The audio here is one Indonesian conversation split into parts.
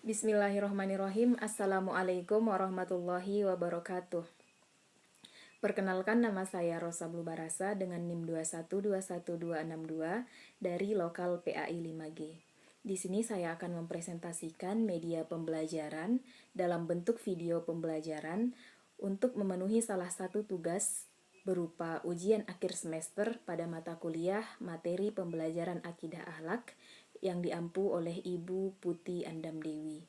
Bismillahirrahmanirrahim. Assalamualaikum warahmatullahi wabarakatuh. Perkenalkan, nama saya Rosa Blue Barasa dengan NIM 2121262 dari lokal PAI 5G. Di sini saya akan mempresentasikan media pembelajaran dalam bentuk video pembelajaran untuk memenuhi salah satu tugas berupa ujian akhir semester pada mata kuliah materi pembelajaran akidah akhlak yang diampu oleh Ibu Putih Andam Dewi.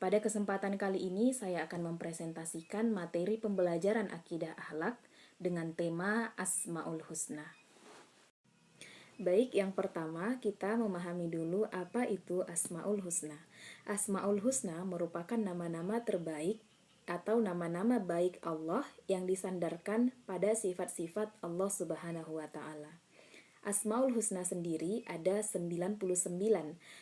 Pada kesempatan kali ini saya akan mempresentasikan materi pembelajaran akidah akhlak dengan tema Asmaul Husna. Baik, yang pertama kita memahami dulu apa itu Asmaul Husna. Asmaul Husna merupakan nama-nama terbaik atau nama-nama baik Allah yang disandarkan pada sifat-sifat Allah Subhanahu wa Ta'ala. Asmaul Husna sendiri ada 99,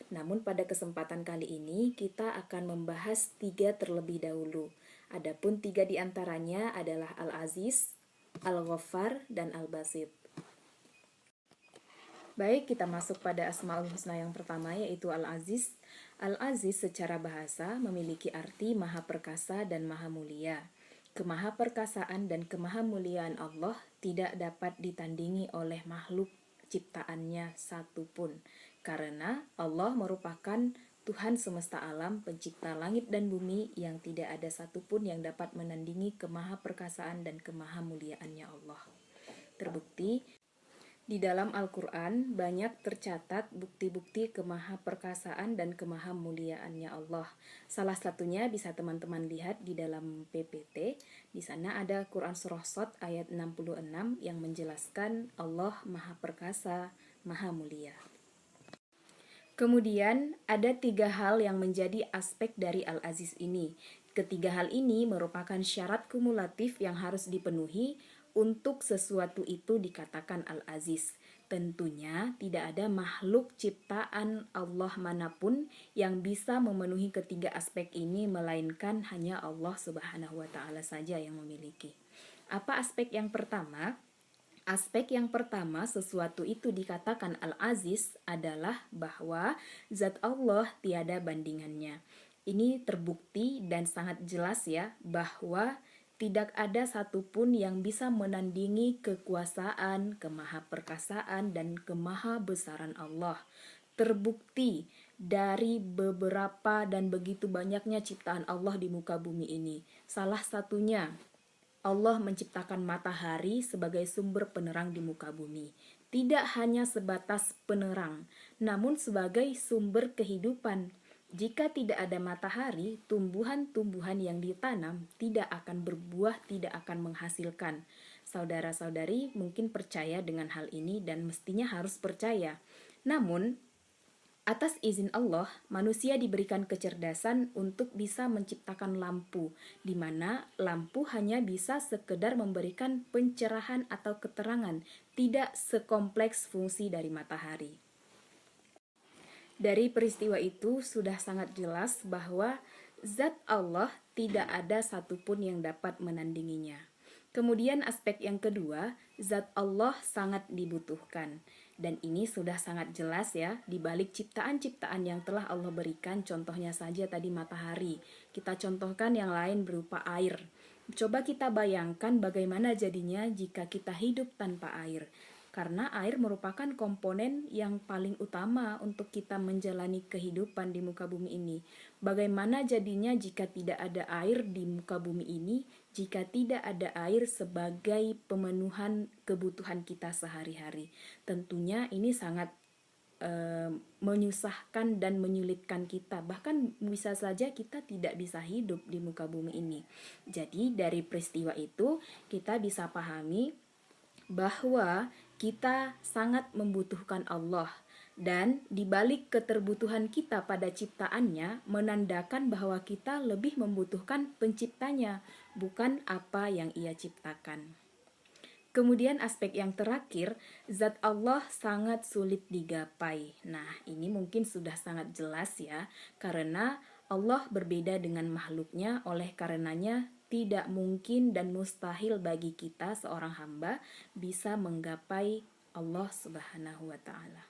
namun pada kesempatan kali ini kita akan membahas 3 terlebih dahulu. Adapun 3 diantaranya adalah Al-Aziz, Al-Ghaffar, dan Al-Basit. Baik, kita masuk pada Asmaul Husna yang pertama, yaitu Al-Aziz. Al-Aziz secara bahasa memiliki arti maha perkasa dan maha mulia. Kemahaperkasaan dan kemahamuliaan Allah tidak dapat ditandingi oleh makhluk ciptaannya satupun, karena Allah merupakan Tuhan semesta alam, pencipta langit dan bumi, yang tidak ada satupun yang dapat menandingi kemahaperkasaan dan kemahamuliaannya Allah. Terbukti di dalam Al-Quran banyak tercatat bukti-bukti kemahaperkasaan dan kemahamuliaannya Allah. Salah satunya bisa teman-teman lihat di dalam PPT. Di sana ada Quran Surah Shad ayat 66 yang menjelaskan Allah Maha Perkasa, Maha Mulia. Kemudian ada 3 hal yang menjadi aspek dari Al-Aziz ini. Ketiga hal ini merupakan syarat kumulatif yang harus dipenuhi untuk sesuatu itu dikatakan Al-Aziz. Tentunya tidak ada makhluk ciptaan Allah manapun yang bisa memenuhi ketiga aspek ini, melainkan hanya Allah Subhanahu wa Ta'ala saja yang memiliki. Apa aspek yang pertama? Aspek yang pertama, sesuatu itu dikatakan Al-Aziz adalah bahwa zat Allah tiada bandingannya. Ini terbukti dan sangat jelas ya, bahwa tidak ada satupun yang bisa menandingi kekuasaan, kemahaperkasaan, dan kemahabesaran Allah. Terbukti dari beberapa dan begitu banyaknya ciptaan Allah di muka bumi ini. Salah satunya, Allah menciptakan matahari sebagai sumber penerang di muka bumi. Tidak hanya sebatas penerang, namun sebagai sumber kehidupan. Jika tidak ada matahari, tumbuhan-tumbuhan yang ditanam tidak akan berbuah, tidak akan menghasilkan. Saudara-saudari mungkin percaya dengan hal ini dan mestinya harus percaya. Namun, atas izin Allah, manusia diberikan kecerdasan untuk bisa menciptakan lampu, di mana lampu hanya bisa sekedar memberikan pencerahan atau keterangan, tidak sekompleks fungsi dari matahari. Dari peristiwa itu sudah sangat jelas bahwa zat Allah tidak ada satupun yang dapat menandinginya. Kemudian aspek yang kedua, zat Allah sangat dibutuhkan. Dan ini sudah sangat jelas ya, di balik ciptaan-ciptaan yang telah Allah berikan, contohnya saja tadi matahari. Kita contohkan yang lain berupa air. Coba kita bayangkan bagaimana jadinya jika kita hidup tanpa air. Karena air merupakan komponen yang paling utama untuk kita menjalani kehidupan di muka bumi ini. Bagaimana jadinya jika tidak ada air di muka bumi ini, jika tidak ada air sebagai pemenuhan kebutuhan kita sehari-hari? Tentunya ini sangat menyusahkan dan menyulitkan kita. Bahkan bisa saja kita tidak bisa hidup di muka bumi ini. Jadi dari peristiwa itu kita bisa pahami bahwa kita sangat membutuhkan Allah, dan dibalik keterbutuhan kita pada ciptaannya menandakan bahwa kita lebih membutuhkan penciptanya, bukan apa yang ia ciptakan. Kemudian aspek yang terakhir, zat Allah sangat sulit digapai. Nah, ini mungkin sudah sangat jelas ya, karena Allah berbeda dengan makhluknya, oleh karenanya tidak mungkin dan mustahil bagi kita seorang hamba bisa menggapai Allah Subhanahu wa Ta'ala.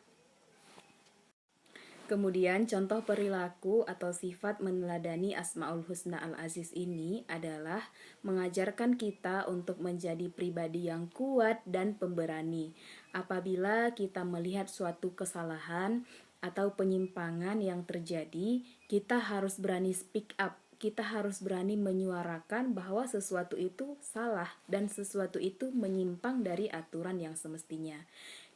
Kemudian contoh perilaku atau sifat meneladani Asmaul Husna Al-Aziz ini adalah mengajarkan kita untuk menjadi pribadi yang kuat dan pemberani. Apabila kita melihat suatu kesalahan atau penyimpangan yang terjadi, kita harus berani speak up. Kita harus berani menyuarakan bahwa sesuatu itu salah dan sesuatu itu menyimpang dari aturan yang semestinya.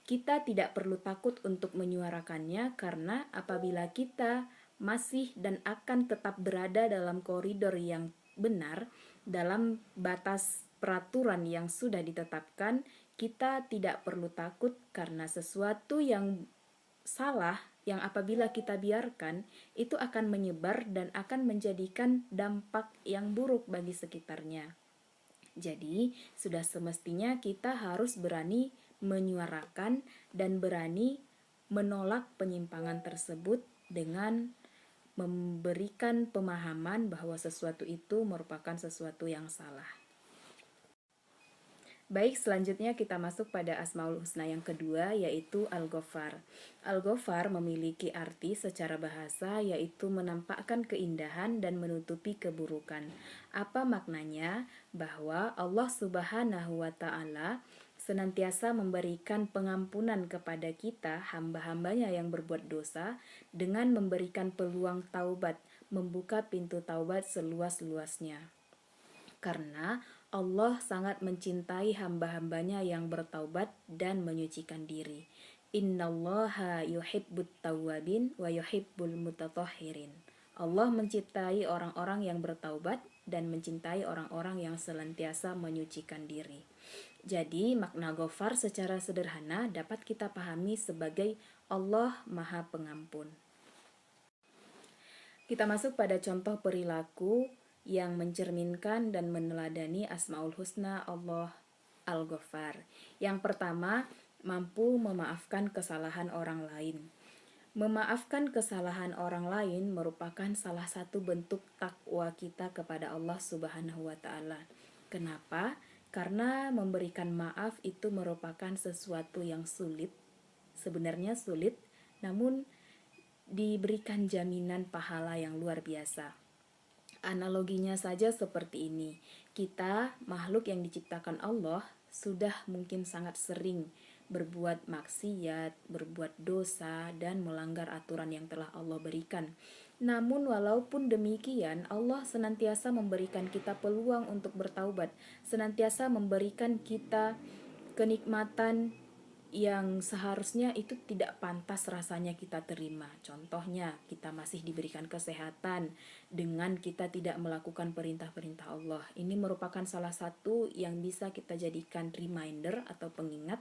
Kita tidak perlu takut untuk menyuarakannya karena apabila kita masih dan akan tetap berada dalam koridor yang benar, dalam batas peraturan yang sudah ditetapkan, kita tidak perlu takut karena sesuatu yang salah yang apabila kita biarkan itu akan menyebar dan akan menjadikan dampak yang buruk bagi sekitarnya. Jadi, sudah semestinya kita harus berani menyuarakan dan berani menolak penyimpangan tersebut dengan memberikan pemahaman bahwa sesuatu itu merupakan sesuatu yang salah. Baik, selanjutnya kita masuk pada Asmaul Husna yang kedua, yaitu Al-Ghaffar. Al-Ghaffar memiliki arti secara bahasa, yaitu menampakkan keindahan dan menutupi keburukan. Apa maknanya? Bahwa Allah Subhanahu wa Ta'ala senantiasa memberikan pengampunan kepada kita, hamba-hambanya yang berbuat dosa, dengan memberikan peluang taubat, membuka pintu taubat seluas-luasnya. Karena Allah sangat mencintai hamba-hambanya yang bertaubat dan menyucikan diri. Innallaha yuhibbut tawwabin wa yuhibbul mutatahhirin. Allah mencintai orang-orang yang bertaubat dan mencintai orang-orang yang senantiasa menyucikan diri. Jadi makna Ghafar secara sederhana dapat kita pahami sebagai Allah Maha Pengampun. Kita masuk pada contoh perilaku yang mencerminkan dan meneladani Asmaul Husna Allah Al-Ghaffar. Yang pertama, mampu memaafkan kesalahan orang lain. Memaafkan kesalahan orang lain merupakan salah satu bentuk takwa kita kepada Allah Subhanahu wa Ta'ala. Kenapa? Karena memberikan maaf itu merupakan sesuatu yang sulit. Sebenarnya sulit, namun diberikan jaminan pahala yang luar biasa. Analoginya saja seperti ini. Kita, makhluk yang diciptakan Allah, sudah mungkin sangat sering berbuat maksiat, berbuat dosa, dan melanggar aturan yang telah Allah berikan. Namun walaupun demikian, Allah senantiasa memberikan kita peluang untuk bertaubat, senantiasa memberikan kita kenikmatan yang seharusnya itu tidak pantas rasanya kita terima. Contohnya, kita masih diberikan kesehatan dengan kita tidak melakukan perintah-perintah Allah. Ini merupakan salah satu yang bisa kita jadikan reminder atau pengingat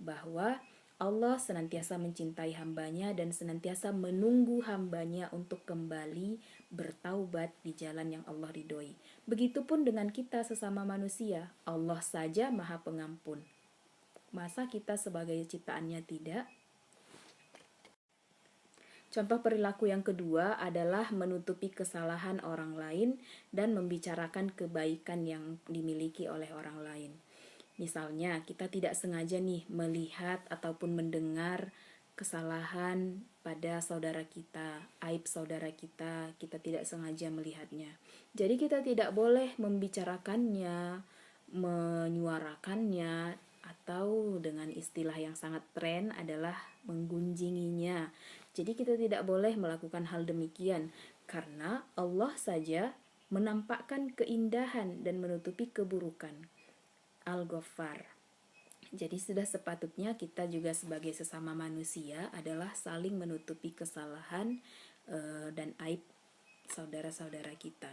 bahwa Allah senantiasa mencintai hambanya dan senantiasa menunggu hambanya untuk kembali bertaubat di jalan yang Allah ridhoi. Begitupun dengan kita sesama manusia, Allah saja Maha Pengampun. Masa kita sebagai ciptaannya tidak? Contoh perilaku yang kedua adalah menutupi kesalahan orang lain dan membicarakan kebaikan yang dimiliki oleh orang lain. Misalnya, kita tidak sengaja nih melihat ataupun mendengar kesalahan pada saudara kita, aib saudara kita tidak sengaja melihatnya. Jadi kita tidak boleh membicarakannya, menyuarakannya, atau dengan istilah yang sangat tren adalah menggunjinginya. Jadi kita tidak boleh melakukan hal demikian karena Allah saja menampakkan keindahan dan menutupi keburukan. Al-Ghaffar. Jadi sudah sepatutnya kita juga sebagai sesama manusia adalah saling menutupi kesalahan dan aib saudara-saudara kita.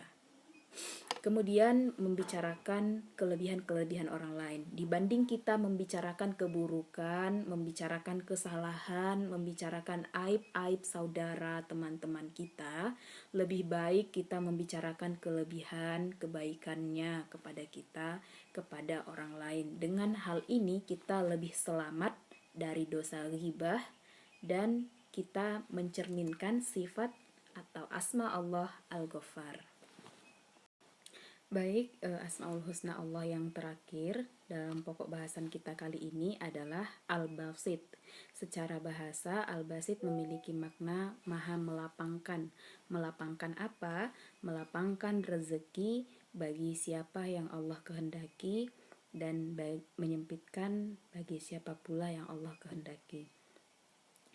Kemudian membicarakan kelebihan-kelebihan orang lain. Dibanding kita membicarakan keburukan, membicarakan kesalahan, membicarakan aib-aib saudara, teman-teman kita, lebih baik kita membicarakan kelebihan, kebaikannya kepada kita, kepada orang lain. Dengan hal ini kita lebih selamat dari dosa ghibah dan kita mencerminkan sifat atau asma Allah Al-Ghaffar. Baik, Asmaul Husna Allah yang terakhir dalam pokok bahasan kita kali ini adalah Al-Basit. Secara bahasa, Al-Basit memiliki makna maha melapangkan. Melapangkan apa? Melapangkan rezeki bagi siapa yang Allah kehendaki dan menyempitkan bagi siapa pula yang Allah kehendaki.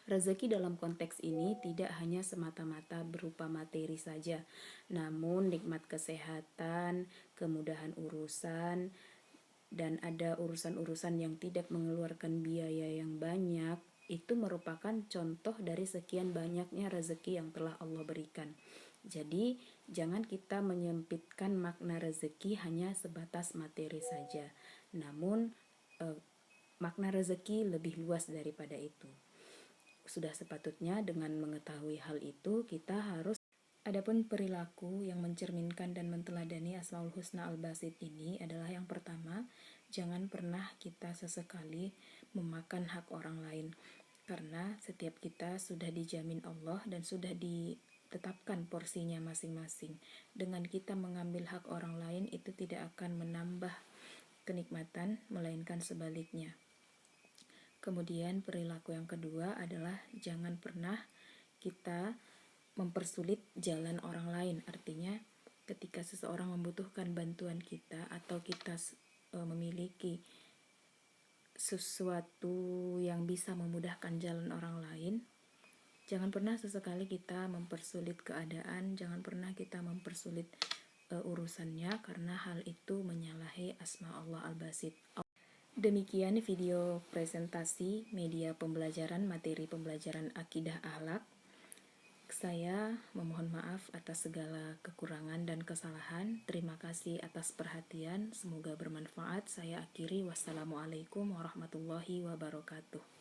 Rezeki dalam konteks ini tidak hanya semata-mata berupa materi saja, namun nikmat kesehatan, kemudahan urusan, dan ada urusan-urusan yang tidak mengeluarkan biaya yang banyak, itu merupakan contoh dari sekian banyaknya rezeki yang telah Allah berikan. Jadi, jangan kita menyempitkan makna rezeki hanya sebatas materi saja, namun makna rezeki lebih luas daripada itu. Sudah sepatutnya dengan mengetahui hal itu, kita harus. Adapun perilaku yang mencerminkan dan menteladani Asmaul Husna Al-Basit ini adalah yang pertama, jangan pernah kita sesekali memakan hak orang lain. Karena setiap kita sudah dijamin Allah dan sudah ditetapkan porsinya masing-masing. Dengan kita mengambil hak orang lain itu tidak akan menambah kenikmatan, melainkan sebaliknya. Kemudian perilaku yang kedua adalah jangan pernah kita mempersulit jalan orang lain. Artinya ketika seseorang membutuhkan bantuan kita atau kita memiliki sesuatu yang bisa memudahkan jalan orang lain, jangan pernah sesekali kita mempersulit keadaan, jangan pernah kita mempersulit urusannya, karena hal itu menyalahi asma Allah Al-Basit. Demikian video presentasi media pembelajaran materi pembelajaran akidah akhlak. Saya memohon maaf atas segala kekurangan dan kesalahan. Terima kasih atas perhatian. Semoga bermanfaat. Saya akhiri. Wassalamualaikum warahmatullahi wabarakatuh.